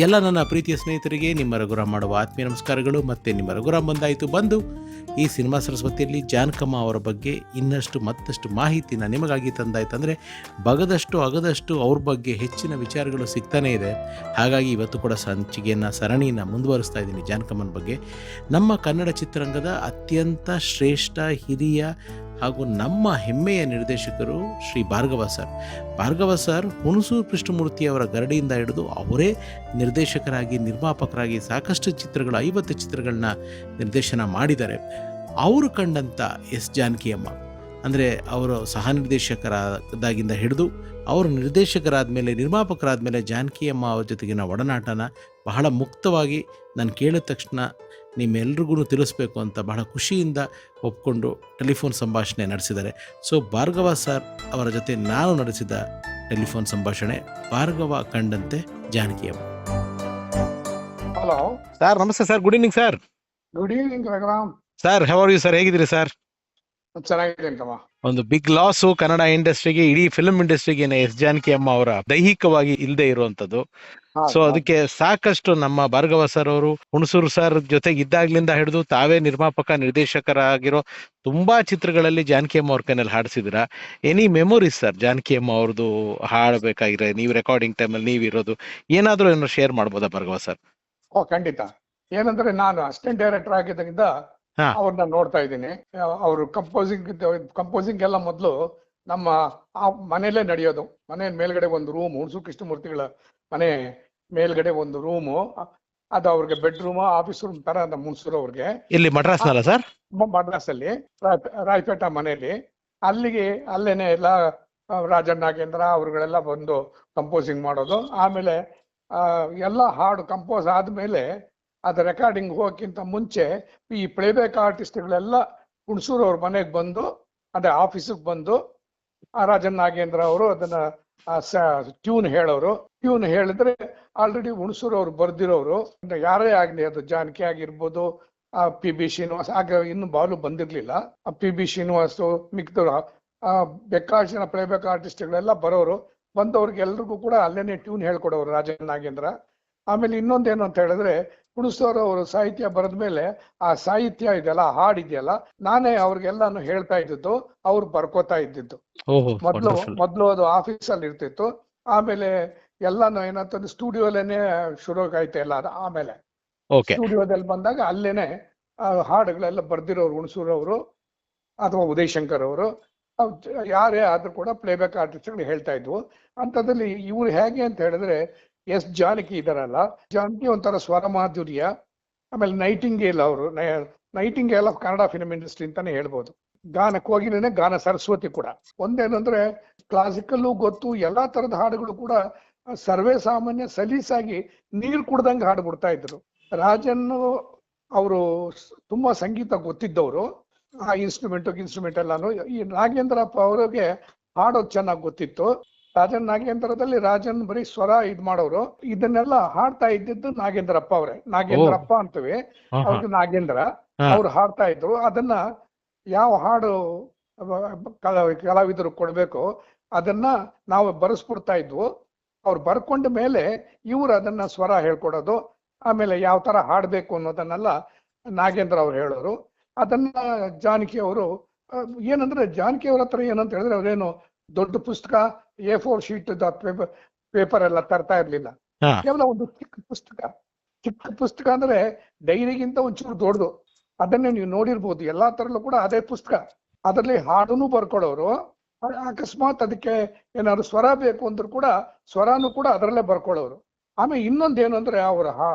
ಎಲ್ಲ ನನ್ನ ಪ್ರೀತಿಯ ಸ್ನೇಹಿತರಿಗೆ ನಿಮ್ಮ ರಘುರಾಮ್ ಮಾಡುವ ಆತ್ಮೀಯ ನಮಸ್ಕಾರಗಳು. ಮತ್ತು ನಿಮ್ಮ ರಘುರಾಮ್ ಬಂದು ಈ ಸಿನಿಮಾ ಸರಸ್ವತಿಯಲ್ಲಿ ಜಾನಕಮ್ಮ ಅವರ ಬಗ್ಗೆ ಇನ್ನಷ್ಟು ಮತ್ತಷ್ಟು ಮಾಹಿತಿನ ನಿಮಗಾಗಿ ತಂದಾಯ್ತಂದರೆ ಬಗದಷ್ಟು ಅಗದಷ್ಟು ಅವ್ರ ಬಗ್ಗೆ ಹೆಚ್ಚಿನ ವಿಚಾರಗಳು ಸಿಗ್ತಾನೇ ಇದೆ. ಹಾಗಾಗಿ ಇವತ್ತು ಕೂಡ ಸಂಚಿಕೆಯನ್ನು ಸರಣಿಯನ್ನು ಮುಂದುವರಿಸ್ತಾ ಇದ್ದೀನಿ ಜಾನಕಮ್ಮನ ಬಗ್ಗೆ. ನಮ್ಮ ಕನ್ನಡ ಚಿತ್ರರಂಗದ ಅತ್ಯಂತ ಶ್ರೇಷ್ಠ ಹಿರಿಯ ಹಾಗೂ ನಮ್ಮ ಹೆಮ್ಮೆಯ ನಿರ್ದೇಶಕರು ಶ್ರೀ ಭಾರ್ಗವ ಸರ್ ಹುಣಸೂರು ಕೃಷ್ಣಮೂರ್ತಿಯವರ ಗರಡಿಯಿಂದ ಹಿಡಿದು ಅವರೇ ನಿರ್ದೇಶಕರಾಗಿ ನಿರ್ಮಾಪಕರಾಗಿ ಸಾಕಷ್ಟು ಚಿತ್ರಗಳು 50 ಚಿತ್ರಗಳನ್ನ ನಿರ್ದೇಶನ ಮಾಡಿದ್ದಾರೆ. ಅವರು ಕಂಡಂಥ ಎಸ್ ಜಾನಕಿಯಮ್ಮ ಅಂದರೆ ಅವರು ಸಹ ನಿರ್ದೇಶಕರಾದಾಗಿಂದ ಹಿಡಿದು ಅವರು ನಿರ್ದೇಶಕರಾದ ಮೇಲೆ ನಿರ್ಮಾಪಕರಾದ ಮೇಲೆ ಜಾನಕಿಯಮ್ಮ ಅವ್ರ ಜೊತೆಗಿನ ಒಡನಾಟನ ಬಹಳ ಮುಕ್ತವಾಗಿ ನಾನು ಕೇಳಿದ ತಕ್ಷಣ ನಿಮ್ಮೆಲ್ರಿಗೂ ತಿಳಿಸ್ಬೇಕು ಅಂತ ಬಹಳ ಖುಷಿಯಿಂದ ಒಪ್ಕೊಂಡು ಟೆಲಿಫೋನ್ ಸಂಭಾಷಣೆ ನಡೆಸಿದ್ದಾರೆ. ಸೊ ಭಾರ್ಗವ ಸರ್ ಅವರ ಜೊತೆ ನಾನು ನಡೆಸಿದ ಟೆಲಿಫೋನ್ ಸಂಭಾಷಣೆ ಭಾರ್ಗವ ಕಂಡಂತೆ ಜಾನಕಿಯಮ್ಮ. ಹಲೋ ಸರ್ ನಮಸ್ತೆ sir. Good evening sir. Good evening Raghuram sir how are you sir? ಹೇಗಿದ್ದೀರಿ ಸರ್? ಚೆನ್ನಾಗಿದೆ ಅಂತಮ್ಮ. ಒಂದು ಬಿಗ್ ಲಾಸು ಕನ್ನಡ ಇಂಡಸ್ಟ್ರಿಗೆ, ಇಡೀ ಫಿಲ್ಮ್ ಇಂಡಸ್ಟ್ರಿಗೆ ಎಸ್ ಜಾನಕಿಯಮ್ಮ ಅವರ ದೈಹಿಕವಾಗಿ ಇಲ್ಲದೆ ಇರುವಂತದ್ದು. ಸೊ ಅದಕ್ಕೆ ಸಾಕಷ್ಟು ನಮ್ಮ ಭಾರ್ಗವ ಸರ್ ಅವರು ಹುಣಸೂರು ಸರ್ ಜೊತೆಗೆ ಇದ್ದಾಗ್ಲಿಂದ ಹಿಡಿದು ತಾವೇ ನಿರ್ಮಾಪಕ ನಿರ್ದೇಶಕರಾಗಿರೋ ತುಂಬಾ ಚಿತ್ರಗಳಲ್ಲಿ ಜಾನಕಿಯಮ್ಮ ಅವ್ರ ಕೈನಲ್ಲಿ ಹಾಡಿಸಿದಿರ. ಎನಿ ಮೆಮೊರೀಸ್ ಸರ್ ಜಾನಕಿಯಮ್ಮ ಅವ್ರದ್ದು ಹಾಡಬೇಕಾಗಿರೋ, ನೀವು ರೆಕಾರ್ಡಿಂಗ್ ಟೈಮಲ್ಲಿ ನೀವಿರೋದು ಏನಾದ್ರೂ ಏನೋ ಶೇರ್ ಮಾಡ್ಬೋದಾ ಭಾರ್ಗವ ಸರ್? ಖಂಡಿತ. ಏನಂದ್ರೆ ನಾನು ಅಸಿಸ್ಟೆಂಟ್ ಡೈರೆಕ್ಟರ್ ಆಗಿದ್ದರಿಂದ ಅವ್ರನ್ನ ನೋಡ್ತಾ ಇದ್ದೀನಿ. ಅವರು ಕಂಪೋಸಿಂಗ್ ಎಲ್ಲ ಮೊದಲು ನಮ್ಮ ಆ ಮನೆಯಲ್ಲೇ ನಡೆಯೋದು. ಮನೆ ಮೇಲ್ಗಡೆ ಒಂದು ರೂಮ್, ಹುಣಸೂರು ಕೃಷ್ಣಮೂರ್ತಿಗಳ ಮನೆ ಮೇಲ್ಗಡೆ ಒಂದು ರೂಮು, ಅದು ಅವ್ರಿಗೆ ಬೆಡ್ರೂಮ್, ಆಫೀಸ್ ರೂಮ್ ತರ ನಮ್ಮ ಹುಣಸೂರು ಅವ್ರಿಗೆ. ಇಲ್ಲಿ ಮಡ್ರಾಸ್ನಲ್ಲ ಸರ್? ಮಡ್ರಾಸ್ ಅಲ್ಲಿ ರಾಯಪೇಟ ಮನೆಯಲ್ಲಿ. ಅಲ್ಲೇನೆ ಎಲ್ಲ ರಾಜನ್ ನಾಗೇಂದ್ರ ಅವ್ರುಗಳೆಲ್ಲ ಬಂದು ಕಂಪೋಸಿಂಗ್ ಮಾಡೋದು. ಆಮೇಲೆ ಎಲ್ಲ ಹಾಡು ಕಂಪೋಸ್ ಆದ್ಮೇಲೆ ಅದು ರೆಕಾರ್ಡಿಂಗ್ ಹೋಗಕ್ಕಿಂತ ಮುಂಚೆ ಈ ಪ್ಲೇಬ್ಯಾಕ್ ಆರ್ಟಿಸ್ಟ್ಗಳೆಲ್ಲ ಹುಣಸೂರು ಅವ್ರ ಮನೆಗೆ ಬಂದು, ಅದೇ ಆಫೀಸಿಗೆ ಬಂದು, ರಾಜನ್ ನಾಗೇಂದ್ರ ಅವರು ಅದನ್ನ ಟ್ಯೂನ್ ಹೇಳೋರು. ಟ್ಯೂನ್ ಹೇಳಿದ್ರೆ ಆಲ್ರೆಡಿ ಹುಣಸೂರು ಅವ್ರು ಬರ್ದಿರೋರು, ಯಾರೇ ಆಗ್ಲಿ, ಅದು ಜಾನಕಿ ಆಗಿರ್ಬೋದು, ಪಿ.ಬಿ. ಶ್ರೀನಿವಾಸ್, ಆಗ ಇನ್ನು ಬಾಲು ಬಂದಿರ್ಲಿಲ್ಲ, ಪಿ.ಬಿ. ಶ್ರೀನಿವಾಸು, ಮಿಕ್ದವ್ರು, ಬೇಕಾದಷ್ಟು ಜನ ಪ್ಲೇಬ್ಯಾಕ್ ಆರ್ಟಿಸ್ಟ್ಗಳೆಲ್ಲ ಬರೋರು. ಬಂದವ್ರಿಗೆ ಎಲ್ರಿಗೂ ಕೂಡ ಅಲ್ಲೇನೆ ಟ್ಯೂನ್ ಹೇಳ್ಕೊಡೋರು ರಾಜನ್ ನಾಗೇಂದ್ರ. ಆಮೇಲೆ ಇನ್ನೊಂದೇನು ಅಂತ ಹೇಳಿದ್ರೆ, ಹುಣಸೂರು ಅವರು ಸಾಹಿತ್ಯ ಬರೆದ ಮೇಲೆ ಆ ಸಾಹಿತ್ಯ ಇದೆಯಲ್ಲ, ಹಾಡಿದೆಯಲ್ಲ, ನಾನೇ ಅವ್ರಿಗೆಲ್ಲಾನು ಹೇಳ್ತಾ ಇದ್ದಿದ್ದು, ಅವ್ರು ಬರ್ಕೋತಾ ಇದ್ದಿದ್ದು. ಮೊದ್ಲು ಅದು ಆಫೀಸಲ್ಲಿ ಇರ್ತಿತ್ತು. ಆಮೇಲೆ ಎಲ್ಲಾನು ಏನಂತಂದ್ರೆ ಸ್ಟುಡಿಯೋಲೇನೆ ಶುರು ಆಯ್ತು ಎಲ್ಲ. ಆಮೇಲೆ ಸ್ಟುಡಿಯೋದಲ್ಲಿ ಬಂದಾಗ ಅಲ್ಲೇನೆ ಹಾಡುಗಳೆಲ್ಲ ಬರ್ದಿರೋರು ಹುಣಸೂರು ಅವರು ಅಥವಾ ಉದಯ್ ಶಂಕರ್ ಅವರು, ಯಾರೇ ಆದ್ರೂ ಕೂಡ ಪ್ಲೇಬ್ಯಾಕ್ ಆರ್ಟಿಸ್ಟ್ಗಳು ಹೇಳ್ತಾ ಇದ್ವು. ಅಂಥದ್ರಲ್ಲಿ ಇವ್ರು ಹೇಗೆ ಅಂತ ಹೇಳಿದ್ರೆ, ಎಸ್ ಜಾನಕಿ ಇದಾರಲ್ಲ, ಜಾನಕಿ ಒಂಥರ ಸ್ವರ ಮಾಧುರ್ಯ. ಆಮೇಲೆ ನೈಟಿಂಗೇಲ್ ಅವರು, Nightingale of Kannada film industry ಅಂತಾನೆ ಹೇಳ್ಬೋದು. ಗಾನ ಗಾನ ಸರಸ್ವತಿ ಕೂಡ. ಒಂದೇನಂದ್ರೆ ಕ್ಲಾಸಿಕಲ್ಲು ಗೊತ್ತು, ಎಲ್ಲಾ ತರದ ಹಾಡುಗಳು ಕೂಡ ಸರ್ವೇ ಸಾಮಾನ್ಯ ಸಲೀಸಾಗಿ ನೀರು ಕುಡ್ದಂಗೆ ಹಾಡು ಬಿಡ್ತಾ ಇದ್ರು. ರಾಜನ್ ಅವರು ತುಂಬಾ ಸಂಗೀತ ಗೊತ್ತಿದ್ದವರು, ಆ ಇನ್ಸ್ಟ್ರೂಮೆಂಟ್ ಎಲ್ಲಾನು. ಈ ನಾಗೇಂದ್ರಪ್ಪ ಅವರಿಗೆ ಹಾಡೋದು ಚೆನ್ನಾಗಿ ಗೊತ್ತಿತ್ತು. ರಾಜನ್ ನಾಗೇಂದ್ರದಲ್ಲಿ ರಾಜನ್ ಬರೀ ಸ್ವರ ಇದ್ ಮಾಡೋರು. ಇದನ್ನೆಲ್ಲ ಹಾಡ್ತಾ ಇದ್ದಿದ್ದು ನಾಗೇಂದ್ರಪ್ಪ ಅವರೇ. ನಾಗೇಂದ್ರಪ್ಪ ಅಂತೀವಿ, ಅವ್ರಿಗೆ ನಾಗೇಂದ್ರ. ಅವ್ರು ಹಾಡ್ತಾ ಇದ್ರು. ಅದನ್ನ ಯಾವ ಹಾಡು ಕಲಾವಿದರು ಕೊಡ್ಬೇಕು ಅದನ್ನ ನಾವು ಬರೆಸ್ಬಿಡ್ತಾ ಇದ್ವು. ಅವ್ರು ಬರ್ಕೊಂಡ ಮೇಲೆ ಇವ್ರು ಅದನ್ನ ಸ್ವರ ಹೇಳ್ಕೊಡೋದು, ಆಮೇಲೆ ಯಾವ ತರ ಹಾಡ್ಬೇಕು ಅನ್ನೋದನ್ನೆಲ್ಲ ನಾಗೇಂದ್ರ ಅವ್ರು ಹೇಳೋರು. ಅದನ್ನ ಜಾನಕಿ ಅವರು ಏನಂದ್ರೆ, ಜಾನಕಿ ಅವ್ರ ಹತ್ರ ಏನಂತ ಹೇಳಿದ್ರೆ, ಅವ್ರೇನು ದೊಡ್ಡ ಪುಸ್ತಕ A4 ಶೀಟ್ ಪೇಪರ್ ಎಲ್ಲ ತರ್ತಾ ಇರ್ಲಿಲ್ಲ. ಕೇವಲ ಒಂದು ಚಿಕ್ಕ ಪುಸ್ತಕ ಅಂದ್ರೆ ಡೈರಿಗಿಂತ ಒಂಚೂರು ದೊಡ್ಡದು. ಅದನ್ನೇ ನೀವು ನೋಡಿರ್ಬೋದು. ಎಲ್ಲಾ ತರಲ್ಲೂ ಕೂಡ ಅದೇ ಪುಸ್ತಕ. ಅದರಲ್ಲಿ ಹಾಡನ್ನು ಬರ್ಕೊಡೋರು. ಅಕಸ್ಮಾತ್ ಅದಕ್ಕೆ ಏನಾದ್ರು ಸ್ವರ ಬೇಕು ಅಂದ್ರೂ ಕೂಡ ಸ್ವರಾನು ಕೂಡ ಅದರಲ್ಲೇ ಬರ್ಕೊಳ್ಳೋರು. ಆಮೇಲೆ ಇನ್ನೊಂದೇನು ಅಂದ್ರೆ, ಅವ್ರ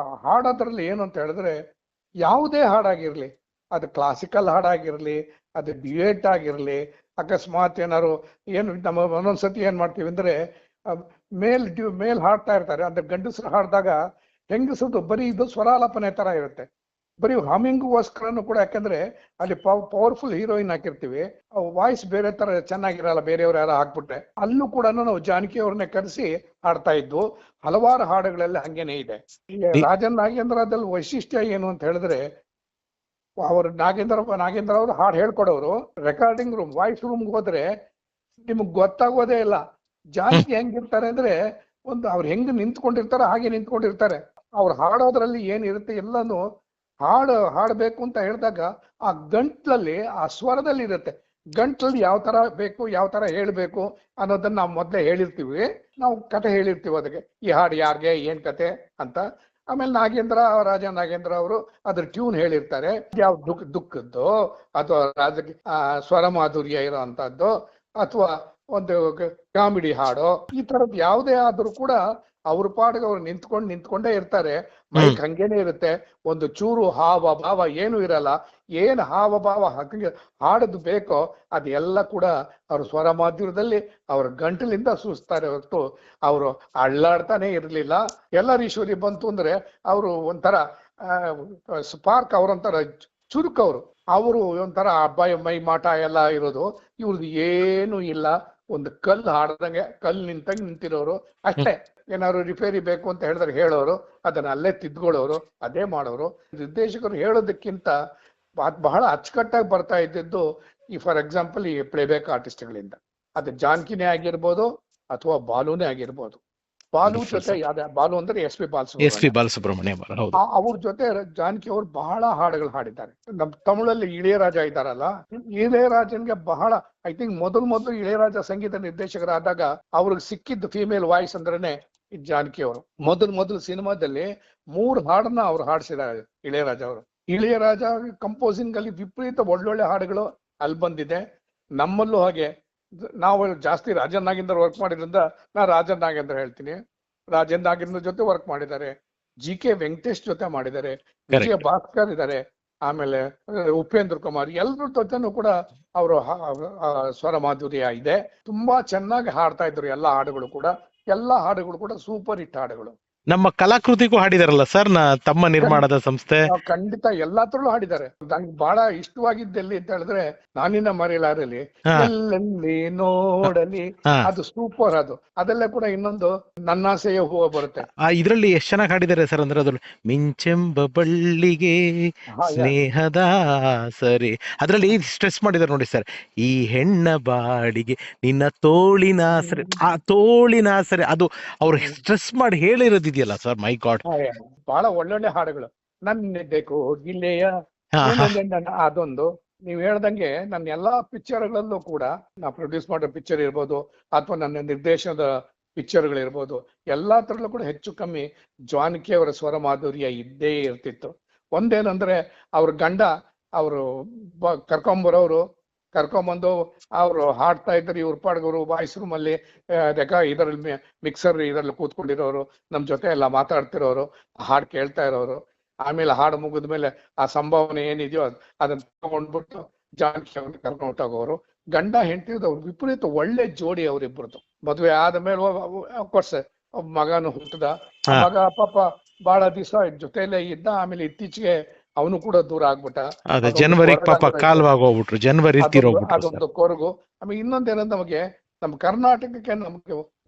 ಹಾಡೋದ್ರಲ್ಲಿ ಏನು ಅಂತ ಹೇಳಿದ್ರೆ, ಯಾವುದೇ ಹಾಡಾಗಿರ್ಲಿ, ಅದು ಕ್ಲಾಸಿಕಲ್ ಹಾಡಾಗಿರ್ಲಿ, ಅದು ಡ್ಯುಯೆಟ್ ಆಗಿರ್ಲಿ, ಅಕಸ್ಮಾತ್ ಏನಾರು ಏನು ನಮ್ಮ ಒಂದೊಂದ್ಸತಿ ಏನ್ ಮಾಡ್ತೀವಿ ಅಂದ್ರೆ, ಮೇಲ್ ಹಾಡ್ತಾ ಇರ್ತಾರೆ, ಅಂದ್ರೆ ಗಂಡಸರು ಹಾಡ್ದಾಗ ಹೆಂಗಸದ್ದು ಬರೀ ಇದು ಸ್ವರಾಲಾಪನೆ ತರ ಇರುತ್ತೆ, ಬರೀ ಹಮಿಂಗ್ಗೋಸ್ಕರನು ಕೂಡ. ಯಾಕಂದ್ರೆ ಅಲ್ಲಿ ಪವರ್ಫುಲ್ ಹೀರೋಯಿನ್ ಹಾಕಿರ್ತೀವಿ, ವಾಯ್ಸ್ ಬೇರೆ ತರ ಚೆನ್ನಾಗಿರಲ್ಲ, ಬೇರೆಯವ್ರು ಯಾರು ಹಾಕ್ಬಿಟ್ರೆ. ಅಲ್ಲೂ ಕೂಡ ನಾವು ಜಾನಕಿ ಅವ್ರನ್ನೇ ಕರೆಸಿ ಹಾಡ್ತಾ ಇದ್ವು. ಹಲವಾರು ಹಾಡುಗಳೆಲ್ಲ ಹಂಗೇನೆ ಇದೆ. ರಾಜನ್ ನಾಗೇಂದ್ರದಲ್ಲಿ ವೈಶಿಷ್ಟ್ಯ ಏನು ಅಂತ ಹೇಳಿದ್ರೆ, ಅವರು ನಾಗೇಂದ್ರ ಅವರು ಹಾಡು ಹೇಳ್ಕೊಡೋರು. ರೆಕಾರ್ಡಿಂಗ್ ರೂಮ್, ವಾಯ್ಸ್ ರೂಮ್ಗೆ ಹೋದ್ರೆ ನಿಮಗ್ ಗೊತ್ತಾಗೋದೇ ಇಲ್ಲ ಜಾನಕಿ ಹೆಂಗಿರ್ತಾರೆ ಅಂದ್ರೆ, ಒಂದು ಅವ್ರು ಹೆಂಗ್ ನಿಂತ್ಕೊಂಡಿರ್ತಾರೋ ಹಾಗೆ ನಿಂತ್ಕೊಂಡಿರ್ತಾರೆ. ಅವ್ರು ಹಾಡೋದ್ರಲ್ಲಿ ಏನಿರುತ್ತೆ ಎಲ್ಲಾನು ಹಾಡ್ಬೇಕು ಅಂತ ಹೇಳಿದಾಗ ಆ ಗಂಟ್ಲಲ್ಲಿ ಆ ಸ್ವರದಲ್ಲಿ ಇರುತ್ತೆ. ಗಂಟ್ಲಲ್ಲಿ ಯಾವ ತರ ಬೇಕು, ಯಾವ ತರ ಹೇಳ್ಬೇಕು ಅನ್ನೋದನ್ನ ನಾವು ಮೊದ್ಲೇ ಹೇಳಿರ್ತೀವಿ. ನಾವು ಕತೆ ಹೇಳಿರ್ತೀವಿ ಅದಕ್ಕೆ, ಈ ಹಾಡು ಯಾರ್ಗೆ ಏನ್ ಕತೆ ಅಂತ. ಆಮೇಲೆ ರಾಜ ನಾಗೇಂದ್ರ ಅವರು ಅದ್ರ ಟ್ಯೂನ್ ಹೇಳಿರ್ತಾರೆ. ಯಾವ ದುಃಖದ್ದು ಅಥವಾ ಸ್ವರ ಮಾಧುರ್ಯ ಇರೋ ಅಂತದ್ದು ಅಥವಾ ಒಂದು ಕಾಮಿಡಿ ಹಾಡೋ, ಈ ತರದ್ ಯಾವುದೇ ಆದ್ರೂ ಕೂಡ ಅವ್ರ ಪಾಡಿಗೆ ಅವ್ರು ನಿಂತ್ಕೊಂಡೇ ಇರ್ತಾರೆ. ಮೈಕ್ ಹಂಗೇನೆ ಇರುತ್ತೆ. ಒಂದು ಚೂರು ಹಾವ ಭಾವ ಏನು ಇರಲ್ಲ. ಏನ್ ಹಾವ ಭಾವ ಹಂಗೆ ಹಾಡದು ಬೇಕೋ ಅದೆಲ್ಲ ಕೂಡ ಅವ್ರ ಸ್ವರ ಮಾಧ್ಯಮದಲ್ಲಿ ಅವ್ರ ಗಂಟಲಿಂದ ಸೂಸ್ತಾರೆ ಹೊರತು ಅವರು ಅಳ್ಳಾಡ್ತಾನೆ ಇರ್ಲಿಲ್ಲ. ಎಲ್ಲರ ಈಶ್ವರಿ ಬಂತು ಅಂದ್ರೆ ಅವರು ಒಂಥರ ಸ್ಪಾರ್ಕ್, ಅವ್ರೊಂಥರ ಚುರುಕವ್ರು. ಅವರು ಒಂಥರ ಮೈ ಮಾಟ ಎಲ್ಲ ಇರೋದು. ಇವ್ರದ್ದು ಏನು ಇಲ್ಲ, ಒಂದು ಕಲ್ಲು ಹಾಡ್ದಂಗೆ ಕಲ್ಲು ನಿಂತಿರೋರು ಅಷ್ಟೇ. ಏನಾದ್ರು ರಿಪೇರಿ ಬೇಕು ಅಂತ ಹೇಳಿದ್ರೆ ಹೇಳೋರು, ಅದನ್ನ ಅಲ್ಲೇ ತಿದ್ಕೊಳ್ಳೋರು, ಅದೇ ಮಾಡೋರು. ನಿರ್ದೇಶಕರು ಹೇಳೋದಕ್ಕಿಂತ ಬಹಳ ಅಚ್ಚುಕಟ್ಟಾಗಿ ಬರ್ತಾ ಇದ್ದಿದ್ದು ಈ ಫಾರ್ ಎಕ್ಸಾಂಪಲ್ ಈ ಪ್ಲೇಬ್ಯಾಕ್ ಆರ್ಟಿಸ್ಟ್ಗಳಿಂದ. ಅದು ಜಾನ್ಕಿನೇ ಆಗಿರ್ಬೋದು ಅಥವಾ ಬಾಲುನೇ ಆಗಿರ್ಬೋದು. ಬಾಲು ಜೊತೆ ಬಾಲು ಅಂದ್ರೆ ಎಸ್ ಪಿ ಬಾಲಸುಬ್ರಹ್ಮಣ್ಯ ಅವ್ರ ಜೊತೆ ಜಾನಕಿ ಅವರು ಬಹಳ ಹಾಡುಗಳು ಹಾಡಿದ್ದಾರೆ. ನಮ್ ತಮಿಳಲ್ಲಿ ಇಳೆಯರಾಜ ಇದ್ದಾರಲ್ಲ, ಇಳೆಯರಾಜನ್ಗೆ ಬಹಳ ಐ ಥಿಂಕ್ ಮೊದಲು ಇಳೆಯರಾಜ ಸಂಗೀತ ನಿರ್ದೇಶಕರಾದಾಗ ಅವ್ರಿಗೆ ಸಿಕ್ಕಿದ್ದು ಫೀಮೇಲ್ ವಾಯ್ಸ್ ಅಂದ್ರೇನೆ ಜಾನಕಿ ಅವರು. ಮೊದಲು ಸಿನಿಮಾದಲ್ಲಿ 3 ಹಾಡನ್ನ ಅವ್ರು ಹಾಡಿಸಿದ್ದಾರೆ ಇಳೆಯರಾಜ ಅವರು. ಇಳೆಯರಾಜ ಕಂಪೋಸಿಂಗ್ ಅಲ್ಲಿ ವಿಪರೀತ ಒಳ್ಳೊಳ್ಳೆ ಹಾಡುಗಳು ಅಲ್ಲಿ ಬಂದಿದೆ. ನಮ್ಮಲ್ಲೂ ಹಾಗೆ ನಾವು ಜಾಸ್ತಿ ರಾಜನ್ ನಾಗೇಂದ್ರ ವರ್ಕ್ ಮಾಡಿದ್ರಿಂದ ನಾ ರಾಜನ್ ನಾಗೇಂದ್ರ ಹೇಳ್ತೀನಿ. ರಾಜನ್ ನಾಗೇಂದ್ರ ಜೊತೆ ವರ್ಕ್ ಮಾಡಿದ್ದಾರೆ, GK ವೆಂಕಟೇಶ್ ಜೊತೆ ಮಾಡಿದ್ದಾರೆ, ವಿಜಯ ಭಾಸ್ಕರ್ ಇದ್ದಾರೆ, ಆಮೇಲೆ ಉಪೇಂದ್ರ ಕುಮಾರ್, ಎಲ್ಲರ ಜೊತೆನೂ ಕೂಡ ಅವರು ಸ್ವರ ಮಾಧುರ್ಯ ಇದೆ. ತುಂಬಾ ಚೆನ್ನಾಗಿ ಹಾಡ್ತಾ ಇದ್ರು. ಎಲ್ಲಾ ಹಾಡುಗಳು ಕೂಡ ಸೂಪರ್ ಹಿಟ್ ಹಾಡುಗಳು. ನಮ್ಮ ಕಲಾಕೃತಿಗೂ ಹಾಡಿದಾರಲ್ಲ ಸರ್, ತಮ್ಮ ನಿರ್ಮಾಣದ ಸಂಸ್ಥೆ. ಖಂಡಿತ ಎಲ್ಲಾತ್ರಲ್ಲೂ ಹಾಡಿದ್ದಾರೆ. ನಂಗೆ ಬಹಳ ಇಷ್ಟವಾಗಿದ್ದೆಲ್ಲಿ ಅಂತ ಹೇಳಿದ್ರೆ ನಾನಿನ್ನ ಮರೆಯಲಾರಲಿ, ಎಲ್ಲೆಲ್ಲಿ ನೋಡಲಿ, ಅದು ಸೂಪರ್. ಅದೆಲ್ಲ ಕೂಡ ಇನ್ನೊಂದು ನನ್ನಾಸೆಯ ಹೂವು ಬರುತ್ತೆ. ಇದ್ರಲ್ಲಿ ಎಷ್ಟು ಚೆನ್ನಾಗಿ ಹಾಡಿದ್ದಾರೆ ಸರ್ ಅಂದ್ರೆ ಅದ್ರಲ್ಲಿ ಮಿಂಚೆಂಬ ಬಳ್ಳಿಗೆ ಸ್ನೇಹದ ಸರಿ, ಅದ್ರಲ್ಲಿ ಸ್ಟ್ರೆಸ್ ಮಾಡಿದಾರೆ ನೋಡಿ ಸರ್, ಈ ಹೆಣ್ಣ ಬಾಡಿಗೆ ನಿನ್ನ ತೋಳಿನ ಸರಿ, ಆ ತೋಳಿನ ಸರಿ, ಅದು ಅವ್ರು ಸ್ಟ್ರೆಸ್ ಮಾಡಿ ಹೇಳಿರೋದಿದೆಯಲ್ಲ ಸರ್. ಮೈ ಗಾಡ್, ಬಹಳ ಒಳ್ಳೊಳ್ಳೆ ಹಾಡುಗಳು. ನನ್ನೆದೆಕೋ ಗಿಲ್ಲೆಯ ಅದೊಂದು ನೀವ್ ಹೇಳ್ದಂಗೆ ನನ್ನ ಎಲ್ಲಾ ಪಿಕ್ಚರ್ಗಳಲ್ಲೂ ಕೂಡ ನಾ ಪ್ರೊಡ್ಯೂಸ್ ಮಾಡೋ ಪಿಕ್ಚರ್ ಇರ್ಬೋದು ಅಥವಾ ನನ್ನ ನಿರ್ದೇಶನದ ಪಿಕ್ಚರ್ಗಳಿರ್ಬೋದು, ಎಲ್ಲಾ ತರಲ್ಲೂ ಕೂಡ ಹೆಚ್ಚು ಕಮ್ಮಿ ಜಾನಕಿ ಅವರ ಸ್ವರ ಮಾಧುರ್ಯ ಇದ್ದೇ ಇರ್ತಿತ್ತು. ಒಂದೇನಂದ್ರೆ ಅವ್ರ ಗಂಡ ಅವರು ಕರ್ಕೊಂಬಂದು ಅವ್ರು ಹಾಡ್ತಾ ಇದ್ರು. ಇವ್ರ ಪಾಡ್ಗವರು ವಾಯ್ಸ್ ರೂಮ್ ಅಲ್ಲಿ ಇದರಲ್ಲಿ ಮಿಕ್ಸರ್ ಇದರಲ್ಲಿ ಕೂತ್ಕೊಂಡಿರೋರು, ನಮ್ ಜೊತೆ ಎಲ್ಲ ಮಾತಾಡ್ತಿರೋರು, ಹಾಡ್ ಕೇಳ್ತಾ ಇರೋರು. ಆಮೇಲೆ ಹಾಡು ಮುಗಿದ್ಮೇಲೆ ಆ ಸಂಭಾವನೆ ಏನಿದೆಯೋ ಅದನ್ನ ತಗೊಂಡ್ಬಿಟ್ಟು ಜಾನಕಿ ಅವ್ರನ್ನ ಕರ್ಕೊಂಡು ಹೋಗೋರು. ಗಂಡ ಹೆಂಡತಿದವ್ರು ವಿಪರೀತ ಒಳ್ಳೆ ಜೋಡಿ ಅವ್ರಿಬ್ರದ್ದು. ಮದ್ವೆ ಆದ್ಮೇಲೆ ಅಫ್ಕೋರ್ಸ್ ಮಗನು ಹುಟ್ಟದ. ಮಗ ಪಾಪ ಬಹಳ ದಿವಸ ಜೊತೆಯಲ್ಲೇ ಇದ್ದ. ಆಮೇಲೆ ಇತ್ತೀಚೆಗೆ ಅವನು ಕೂಡ ದೂರ ಆಗ್ಬಿಟ್ಟ. ಜನವರಿ ಅದೊಂದು ಕೊರಗು. ಆಮೇಲೆ ಇನ್ನೊಂದೇನಂದ್ರೆ ನಮಗೆ ನಮ್ಮ ಕರ್ನಾಟಕಕ್ಕೆ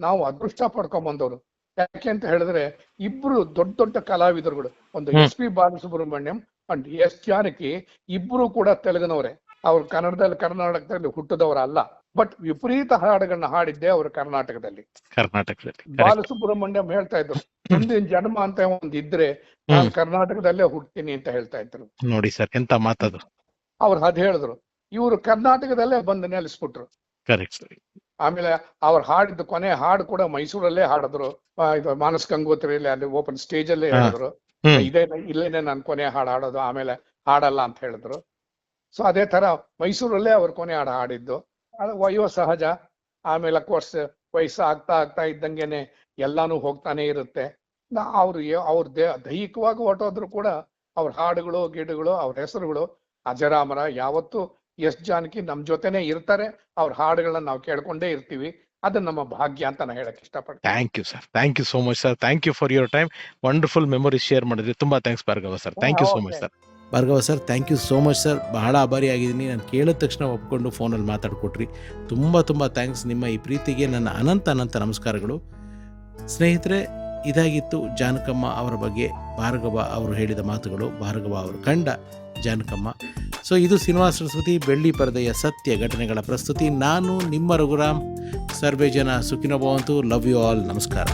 ನಾವು ಅದೃಷ್ಟ ಪಡ್ಕೊಂಡ್ ಬಂದವರು. ಯಾಕೆ ಅಂತ ಹೇಳಿದ್ರೆ ಇಬ್ರು ದೊಡ್ಡ ಕಲಾವಿದರುಗಳು, ಒಂದು SP Balasubrahmanyam and S Janaki, ಇಬ್ರು ಕೂಡ ತೆಲುಗಿನವರೇ. ಅವ್ರು ಕರ್ನಾಟಕದಲ್ಲಿ ಹುಟ್ಟದವರಲ್ಲ, ಬಟ್ ವಿಪರೀತ ಹಾಡುಗಳನ್ನ ಹಾಡಿದ್ದೆ ಅವರು ಕರ್ನಾಟಕದಲ್ಲಿ. ಬಾಲಸುಬ್ರಹ್ಮಣ್ಯಂ ಹೇಳ್ತಾ ಇದ್ರು, ಮುಂದಿನ ಜನ್ಮ ಅಂತ ಒಂದಿದ್ರೆ ನಾನು ಕರ್ನಾಟಕದಲ್ಲೇ ಹುಡ್ತೀನಿ ಅಂತ ಹೇಳ್ತಾ ಇದ್ರು. ನೋಡಿ ಸರ್, ಎಂತ ಮಾತದು. ಅವ್ರು ಅದ್ ಹೇಳಿದ್ರು. ಇವರು ಕರ್ನಾಟಕದಲ್ಲೇ ಬಂದು ನೆಲೆಸ್ಬಿಟ್ರು. ಆಮೇಲೆ ಅವ್ರು ಹಾಡಿದ್ದು ಕೊನೆ ಹಾಡು ಕೂಡ ಮೈಸೂರಲ್ಲೇ ಹಾಡಿದ್ರು. ಇದು ಮಾನಸ್ ಗಂಗೋತ್ರಿಯಲ್ಲಿ ಅಲ್ಲಿ ಓಪನ್ ಸ್ಟೇಜ್ ಅಲ್ಲೇ ಹೇಳಿದ್ರು, ಇಲ್ಲೇನೆ ನಾನು ಕೊನೆ ಹಾಡು ಹಾಡೋದು, ಆಮೇಲೆ ಹಾಡಲ್ಲ ಅಂತ ಹೇಳಿದ್ರು. ಸೊ ಅದೇ ತರ ಮೈಸೂರಲ್ಲೇ ಅವ್ರು ಕೊನೆ ಹಾಡು ಹಾಡಿದ್ದು. ಅದು ವಯೋ ಸಹಜ. ಆಮೇಲೆ ಅಫ್ಕೋರ್ಸ್ ವಯಸ್ಸು ಆಗ್ತಾ ಇದ್ದಂಗೆನೆ ಎಲ್ಲಾನು ಹೋಗ್ತಾನೆ ಇರುತ್ತೆ. ಅವ್ರ ದೈಹಿಕವಾಗಿ ಹೊರಟೋದ್ರು ಕೂಡ ಅವ್ರ ಹಾಡುಗಳು ಗಿಡಗಳು ಅವ್ರ ಹೆಸರುಗಳು ಅಜರಾಮರ. ಯಾವತ್ತು S ಜಾನಕಿ ನಮ್ ಜೊತೆನೆ ಇರ್ತಾರೆ. ಅವ್ರ ಹಾಡುಗಳನ್ನ ನಾವು ಕೇಳ್ಕೊಂಡೇ ಇರ್ತೀವಿ. ಅದು ನಮ್ಮ ಭಾಗ್ಯ ಅಂತ ನಾನು ಹೇಳಕ್ ಇಷ್ಟಪಡ್ತೀನಿ. Thank you sir, thank you so much sir. Thank you for your time. Wonderful memories share ಮಾಡಿದ್ರಿ. ತುಂಬಾ thanks Bhargava sir. Thank you so much sir. Bhargava sir, thank you so much sir. ಬಹಳ ಆಭಾರಿಯಾಗಿದ್ದೀನಿ. ನಾನು ಕೇಳಿದ ತಕ್ಷಣ ಒಪ್ಕೊಂಡು ಫೋನಲ್ಲಿ ಮಾತಾಡ್ಕೊಟ್ರಿ. ತುಂಬ ಥ್ಯಾಂಕ್ಸ್. ನಿಮ್ಮ ಈ ಪ್ರೀತಿಗೆ ನನ್ನ ಅನಂತ ನಮಸ್ಕಾರಗಳು. ಸ್ನೇಹಿತರೆ, ಇದಾಗಿತ್ತು ಜಾನಕಮ್ಮ ಅವರ ಬಗ್ಗೆ ಭಾರ್ಗವ ಅವರು ಹೇಳಿದ ಮಾತುಗಳು, ಭಾರ್ಗವ ಅವರು ಕಂಡ ಜಾನಕಮ್ಮ. ಸೊ ಇದು ಸಿನಿಮಾ ಸರಸ್ವತಿ ಬೆಳ್ಳಿ ಪರದೆಯ ಸತ್ಯ ಘಟನೆಗಳ ಪ್ರಸ್ತುತಿ. ನಾನು ನಿಮ್ಮ ರಘುರಾಮ್. ಸರ್ವೇ ಜನ ಸುಖಿನೋ ಭವಂತು. Love you all. ನಮಸ್ಕಾರ.